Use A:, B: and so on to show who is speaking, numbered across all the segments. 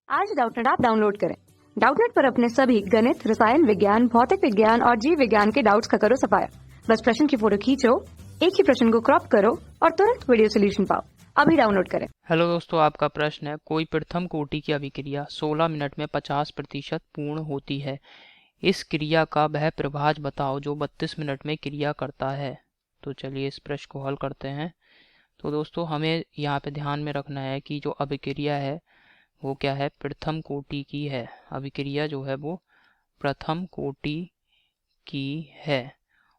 A: आज Doubtnut app download करें। Doubtnut पर अपने सभी गणित, रसायन विज्ञान, भौतिक विज्ञान और जीव विज्ञान के डाउट्स का करो सफाया। बस प्रश्न की फोटो खींचो, एक ही प्रश्न को क्रॉप करो और तुरंत वीडियो सोल्यूशन पाओ। अभी डाउनलोड करें।
B: हेलो दोस्तों, आपका प्रश्न है, कोई प्रथम कोटि की अभिक्रिया 16 मिनट में 50% पूर्ण होती है। इस क्रिया का वह प्रभाज बताओ जो 32 मिनट में क्रिया करता है। तो चलिए इस प्रश्न को हल करते हैं। तो दोस्तों हमें यहाँ पे ध्यान में रखना है कि जो अभिक्रिया है वो क्या है, प्रथम कोटि की है। अभिक्रिया जो है वो प्रथम कोटि की है।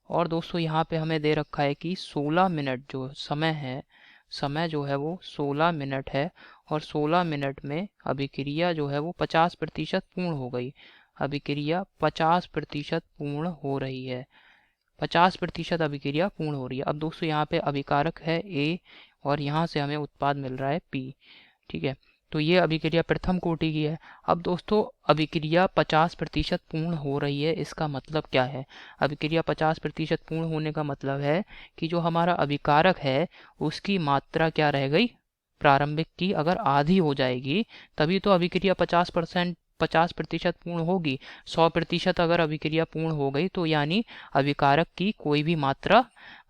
B: और दोस्तों यहाँ पे हमें दे रखा है कि 16 मिनट जो समय है, समय जो है वो 16 मिनट है और 16 मिनट में अभिक्रिया जो है वो 50% पूर्ण हो गई। अभिक्रिया 50% पूर्ण हो रही है, 50% अभिक्रिया पूर्ण हो रही है। अब दोस्तों यहाँ पे अभिकारक है A और यहाँ से हमें उत्पाद मिल रहा है P। ठीक है, तो ये अभिक्रिया प्रथम कोटि की है। अब दोस्तों अभिक्रिया 50% पूर्ण हो रही है, इसका मतलब क्या है? अभिक्रिया 50% पूर्ण होने का मतलब है कि जो हमारा अभिकारक है उसकी मात्रा क्या रह गई, प्रारंभिक की अगर आधी हो जाएगी तभी तो अभिक्रिया 50% पूर्ण होगी। 100% अगर अभिक्रिया पूर्ण हो गई तो यानी अभिकारक की कोई भी मात्रा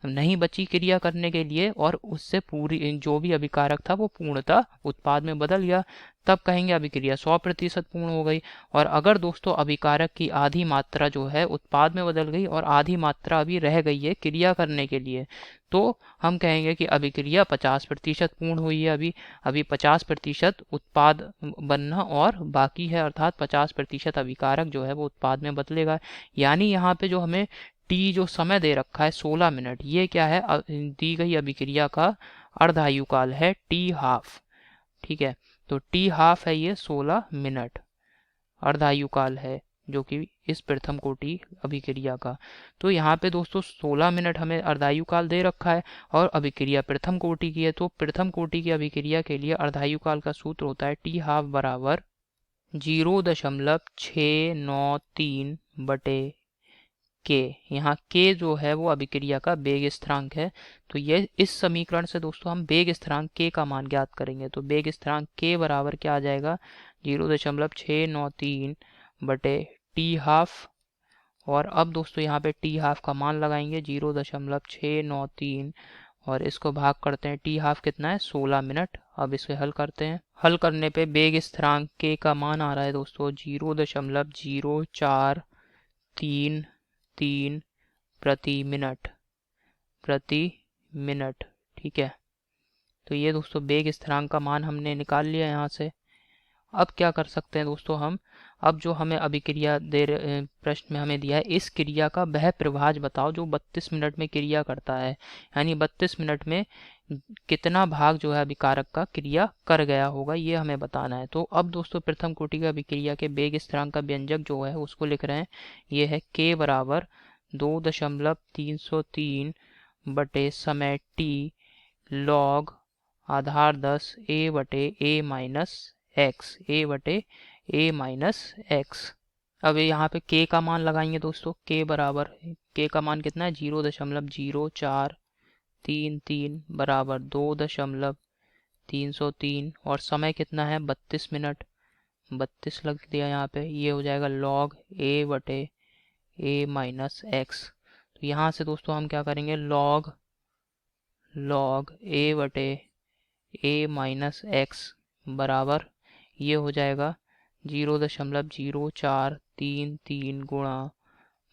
B: नहीं बची क्रिया करने के लिए और उससे पूरी जो भी अभिकारक था वो पूर्णतः उत्पाद में बदल गया, तब कहेंगे अभिक्रिया 100% पूर्ण हो गई। और अगर दोस्तों अभिकारक की आधी मात्रा जो है उत्पाद में बदल गई और आधी मात्रा अभी रह गई है क्रिया करने के लिए, तो हम कहेंगे कि अभिक्रिया 50% पूर्ण हुई है। अभी 50% उत्पाद बनना और बाकी है, अर्थात 50% अभिकारक जो है वो उत्पाद में बदलेगा। यानी यहाँ पे जो हमें टी जो समय दे रखा है 16 मिनट, ये क्या है, दी गई अभिक्रिया का अर्धायुकाल है टी हाफ। ठीक है, तो टी हाफ है ये 16 मिनट, अर्धायुकाल है जो कि इस प्रथम कोटि अभिक्रिया का। तो यहाँ पे दोस्तों 16 मिनट हमें अर्धायुकाल दे रखा है और अभिक्रिया प्रथम कोटि की है, तो प्रथम कोटि की अभिक्रिया के लिए अर्धायुकाल का सूत्र होता है टी हाफ बराबर 0.693 बटे के। यहाँ के जो है वो अभिक्रिया का वेग स्थिरांक है। तो ये इस समीकरण से दोस्तों हम वेग स्थिरांक के का मान ज्ञात करेंगे। तो वेग स्थिरांक के बराबर क्या आ जाएगा, 0.693 बटे टी हाफ। और अब दोस्तों यहाँ पे टी हाफ का मान लगाएंगे 0.693 और इसको भाग करते हैं, टी हाफ कितना है 16 मिनट। अब इसे हल करते हैं, हल करने पे वेग स्थिरांक के का मान आ रहा है दोस्तों 0.0433 प्रति मिनट। ठीक है, तो ये दोस्तों वेग स्थिरांक का मान हमने निकाल लिया यहाँ से। अब क्या कर सकते हैं दोस्तों हम, अब जो हमें अभिक्रिया प्रश्न में हमें दिया है, इस क्रिया का वह प्रभाज बताओ जो 32 मिनट में क्रिया करता है। यानी 32 मिनट में कितना भाग जो है अभिकारक का क्रिया कर गया होगा, ये हमें बताना है। तो अब दोस्तों प्रथम कोटि का अभिक्रिया के वेग स्थिरांक का व्यंजक जो है उसको लिख रहे हैं। ये है k बराबर 2.303 बटे समय t log आधार 10 a बटे a माइनस एक्स। अब यहाँ पे k का मान लगाएंगे दोस्तों, k बराबर, k का मान कितना है 0.0433 बराबर 2.303 और समय कितना है 32 मिनट, 32 लग दिया यहाँ पे। ये हो जाएगा log a बटे a माइनस एक्स। तो यहाँ से दोस्तों हम क्या करेंगे, log a बटे a माइनस एक्स बराबर ये हो जाएगा 0.0433 गुणा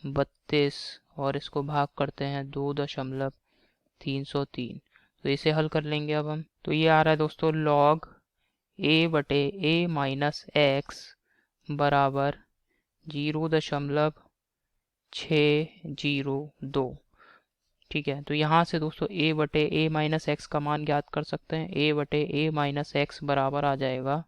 B: 32 और इसको भाग करते हैं 2.303। तो इसे हल कर लेंगे अब हम। तो ये आ रहा है दोस्तों log a बटे a माइनस एक्स बराबर 0.602। ठीक है, तो यहाँ से दोस्तों a बटे a माइनस एक्स का मान ज्ञात कर सकते हैं। a बटे a माइनस एक्स बराबर आ जाएगा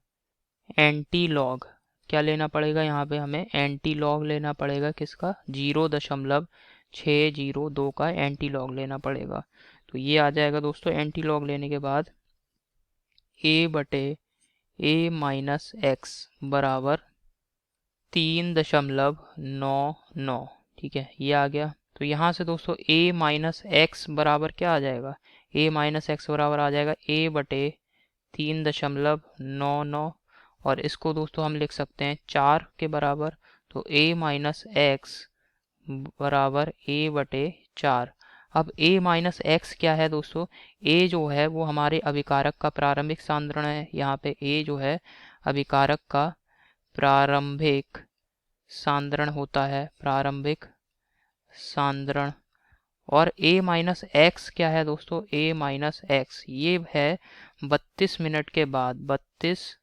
B: एंटी लॉग, क्या लेना पड़ेगा यहाँ पे हमें, एंटी लॉग लेना पड़ेगा किसका, 0.602 का एंटी लॉग लेना पड़ेगा। तो ये आ जाएगा दोस्तों, एंटी लॉग लेने के बाद a बटे a माइनस एक्स बराबर 3.99। ठीक है, ये आ गया। तो यहाँ से दोस्तों a माइनस एक्स बराबर क्या आ जाएगा, a माइनस एक्स बराबर आ जाएगा a बटे 3.99 और इसको दोस्तों हम लिख सकते हैं 4 के बराबर। तो a माइनस एक्स बराबर a बटे 4। अब a माइनस एक्स क्या है दोस्तों? a जो है वो हमारे अभिकारक का प्रारंभिक सांद्रण है। यहाँ पे a जो है अभिकारक का प्रारंभिक सांद्रण होता है, प्रारंभिक सांद्रण। और a माइनस एक्स क्या है दोस्तों? a माइनस एक्स ये है 32 मिनट के बाद, 32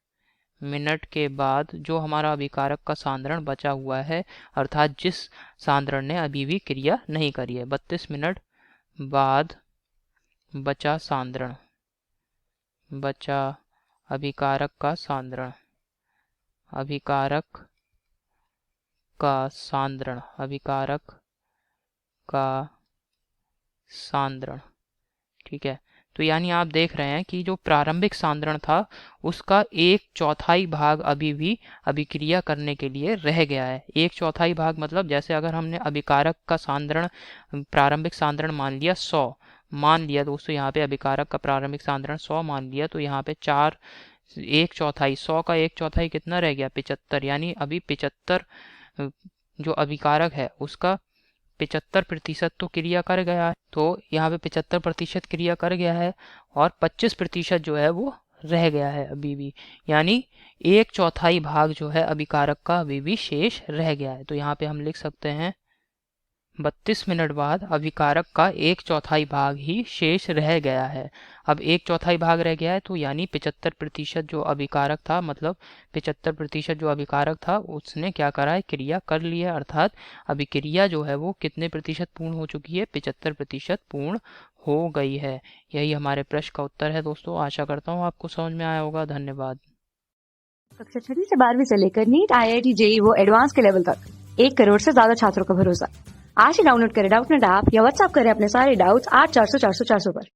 B: मिनट के बाद जो हमारा अभिकारक का सांद्रण बचा हुआ है, अर्थात जिस सांद्रण ने अभी भी क्रिया नहीं करी है। 32 मिनट बाद बचा सांद्रण, बचा अभिकारक का सांद्रण, अभिकारक का सांद्रण, अभिकारक का सांद्रण। ठीक है, तो यानी आप देख रहे हैं कि जो प्रारंभिक सांद्रण था उसका 1/4 भाग अभी भी अभिक्रिया करने के लिए रह गया है। 1/4 भाग मतलब जैसे अगर हमने अभिकारक का सांद्रण, प्रारंभिक सांद्रण मान लिया 100, मान लिया दोस्तों यहाँ पे अभिकारक का प्रारंभिक सांद्रण 100 मान लिया, तो यहाँ पे 4 1/4, 100 का 1/4 कितना रह गया? 75। यानी अभी 75 जो अभिकारक है उसका 75% तो क्रिया कर गया है। तो यहाँ पे 75% क्रिया कर गया है और 25% जो है वो रह गया है अभी भी। यानी 1/4 भाग जो है अभिकारक का अभी भी शेष रह गया है। तो यहाँ पे हम लिख सकते हैं 32 मिनट बाद अभिकारक का 1/4 भाग ही शेष रह गया है। अब 1/4 भाग रह गया है तो यानी 75% जो अभिकारक था, मतलब 75% जो अभिकारक था उसने क्या करा है? क्रिया कर लिया, अर्थात अभिक्रिया जो है वो कितने प्रतिशत पूर्ण हो चुकी है? 75% पूर्ण हो गई है। यही हमारे प्रश्न का उत्तर है दोस्तों। आशा करता हूँ आपको समझ में आया होगा। धन्यवाद।
A: कक्षा 6वीं से 12वीं से लेकर नीट, IIT, JEE वो एडवांस के लेवल तक 1 करोड़ से ज्यादा छात्रों का भरोसा। आज ही डाउनलोड करें डाउटनेट ऐप या व्हाट्सएप करें अपने सारे डाउट्स 8400 400 400 पर।